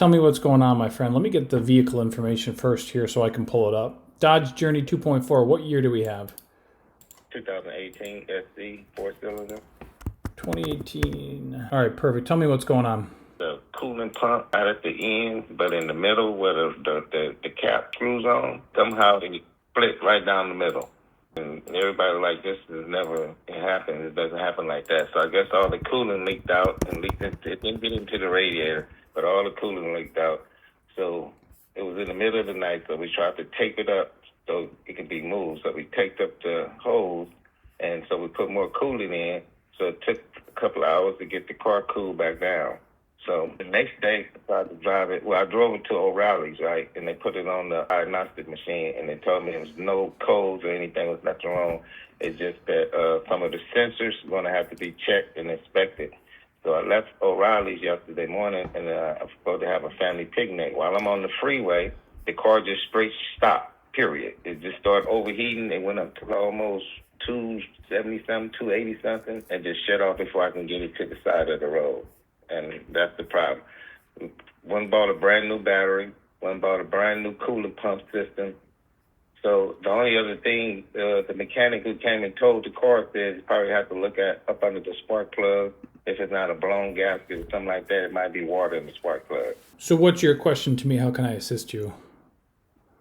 Tell me what's going on, my friend. Let me get the vehicle information first here so I can pull it up. Dodge Journey 2.4. What year do we have? 2018 SC 4-cylinder. 2018. All right, perfect. Tell me what's going on. The coolant pump out at the end, but in the middle where the cap screws on, somehow it split right down the middle. And everybody like, this is never happened. It doesn't happen like that. So I guess all the coolant leaked out and it didn't get into the radiator, but all the coolant leaked out. So it was in the middle of the night, so we tried to tape it up so it could be moved. So we taped up the hose, and so we put more coolant in. So it took a couple of hours to get the car cooled back down. So the next day, I tried to drive it. Well, I drove it to O'Reilly's, right? And they put it on the diagnostic machine, and they told me there was no codes or anything. There was nothing wrong. It's just that some of the sensors are going to have to be checked and inspected. So I left O'Reilly's yesterday morning, and I'm supposed to have a family picnic. While I'm on the freeway, the car just straight stopped, period. It just started overheating. It went up to almost 270-something, 280-something, and just shut off before I can get it to the side of the road. And that's the problem. One bought a brand new battery. One bought a brand new coolant pump system. So the only other thing, the mechanic who came and towed the car said you probably have to look at up under the spark plug. If it's not a blown gasket or something like that, it might be water in the spark plug. So what's your question to me? How can I assist you?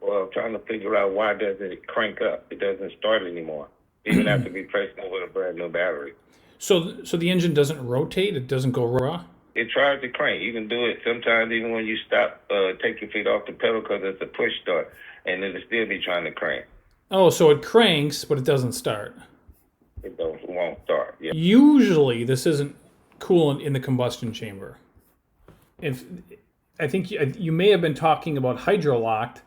Well, I'm trying to figure out why doesn't it crank up? It doesn't start anymore, even after replacing it with a brand new battery. So the engine doesn't rotate? It doesn't go raw? It tries to crank. You can do it sometimes even when you stop, take your feet off the pedal because it's a push start, and it'll still be trying to crank. Oh, so it cranks, but it doesn't start. It won't start. Yeah. Usually, this isn't coolant in the combustion chamber. I think you may have been talking about hydrolocked,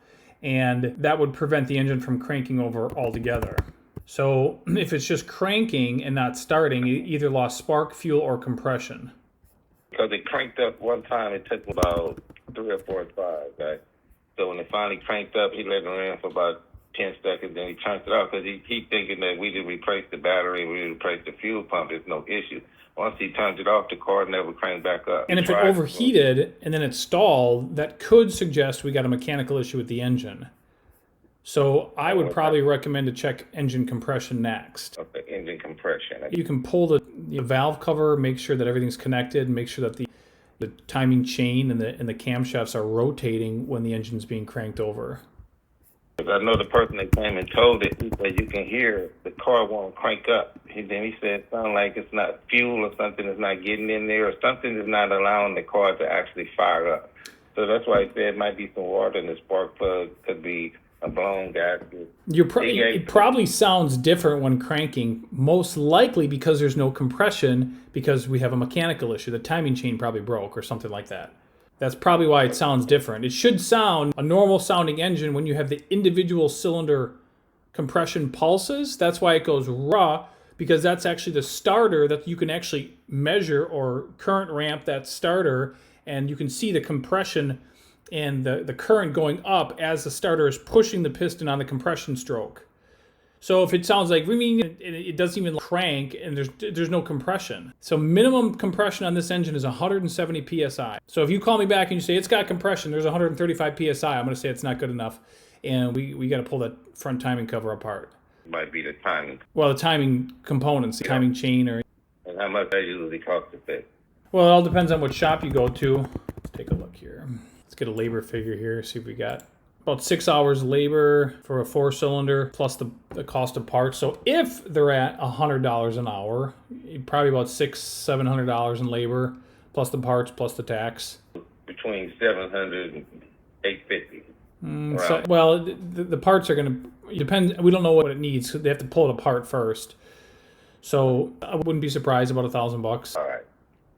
and that would prevent the engine from cranking over altogether. So if it's just cranking and not starting, it either lost spark, fuel, or compression. Because it cranked up one time, it took about 3 or 4 tries, right? So when it finally cranked up, he let it run for about 10 seconds, then he turned it off because he thinking that we did replace the battery, we replaced the fuel pump, there's no issue. Once he turned it off, the car never cranked back up. And if it overheated and then it stalled, that could suggest we got a mechanical issue with the engine. So I would probably recommend to check engine compression next. Okay, engine compression. You can pull the valve cover, make sure that everything's connected, make sure that the timing chain and the camshafts are rotating when the engine's being cranked over. I know the person that came and told it, he said you can hear the car won't crank up. Then he said it sounds like it's not fuel or something is not getting in there or something is not allowing the car to actually fire up. So that's why he said it might be some water in the spark plug, could be a blown gasket. It probably sounds different when cranking, most likely because there's no compression, because we have a mechanical issue. The timing chain probably broke or something like that. That's probably why it sounds different. It should sound a normal sounding engine when you have the individual cylinder compression pulses. That's why it goes raw, because that's actually the starter that you can actually measure or current ramp that starter, and you can see the compression and the current going up as the starter is pushing the piston on the compression stroke. So if it sounds like it doesn't even crank and there's no compression. So minimum compression on this engine is 170 psi. So if you call me back and you say it's got compression, there's 135 psi, I'm going to say it's not good enough, and we got to pull that front timing cover apart. Might be the timing. Well, the timing components, the timing chain, or. And how much that usually costs to fix? Well, it all depends on what shop you go to. Let's take a look here. Let's get a labor figure here, see if we got about 6 hours labor for a 4-cylinder plus the cost of parts. So if they're at $100 an hour, probably about $600-700 in labor plus the parts plus the tax. Between $700 and $850. So, well, the parts are going to depend. We don't know what it needs. They have to pull it apart first. So I wouldn't be surprised about $1,000. All right.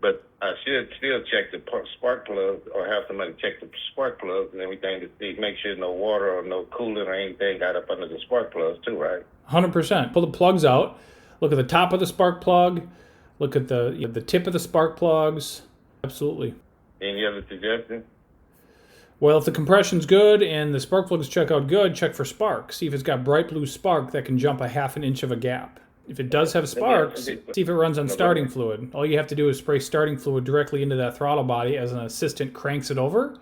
But I should still check the spark plugs or have somebody check the spark plugs and everything to see, make sure no water or no coolant or anything got up under the spark plugs too, right? 100%. Pull the plugs out. Look at the top of the spark plug. Look at the tip of the spark plugs. Absolutely. Any other suggestions? Well, if the compression's good and the spark plugs check out good, check for spark. See if it's got bright blue spark that can jump a 1/2 inch of a gap. If it does have sparks, see if it runs on starting fluid. All you have to do is spray starting fluid directly into that throttle body as an assistant cranks it over.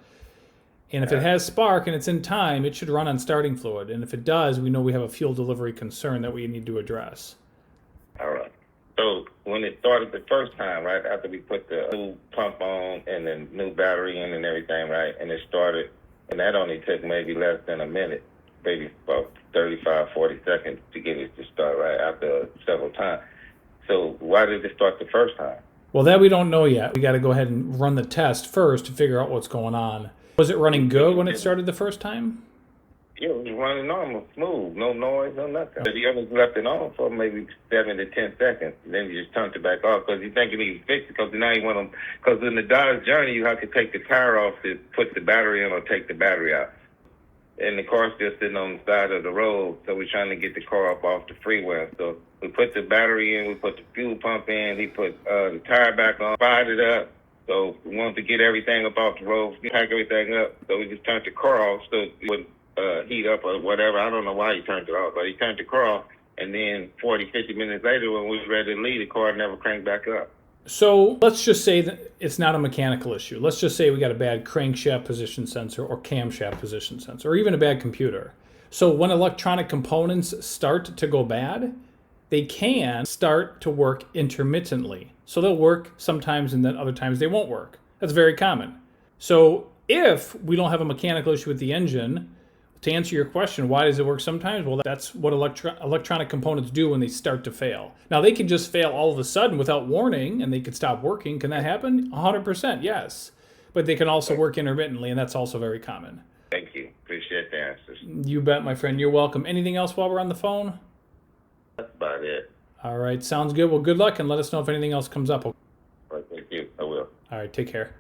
And if it has spark and it's in time, it should run on starting fluid. And if it does, we know we have a fuel delivery concern that we need to address. All right. So when it started the first time, right, after we put the new pump on and the new battery in and everything, right, and it started, and that only took maybe less than a minute, maybe about 35, 40 seconds to get it to start, right, after several times. So why did it start the first time? Well, that we don't know yet. We got to go ahead and run the test first to figure out what's going on. Was it running good when it started the first time? Yeah, it was running normal, smooth, no noise, no nothing. But you only left it on for maybe 7 to 10 seconds. Then you just turned it back off because you think you need to fix it because now you want to, because in the Dodge Journey, you have to take the tire off to put the battery in or take the battery out. And the car's still sitting on the side of the road, so we're trying to get the car up off the freeway. So we put the battery in, we put the fuel pump in, he put the tire back on, fired it up. So we wanted to get everything up off the road, pack everything up. So we just turned the car off so it would heat up or whatever. I don't know why he turned it off, but he turned the car off. And then 40, 50 minutes later, when we were ready to leave, the car never cranked back up. So let's just say that it's not a mechanical issue. Let's just say we got a bad crankshaft position sensor or camshaft position sensor or even a bad computer. So when electronic components start to go bad, they can start to work intermittently. So they'll work sometimes and then other times they won't work. That's very common. So if we don't have a mechanical issue with the engine, to answer your question, why does it work sometimes? Well, that's what electronic components do when they start to fail. Now, they can just fail all of a sudden without warning and they could stop working. Can that happen? 100%, yes. But they can also work intermittently, and that's also very common. Thank you. Appreciate the answers. You bet, my friend. You're welcome. Anything else while we're on the phone? That's about it. All right, sounds good. Well, good luck, and let us know if anything else comes up. Thank you. I will. All right, take care.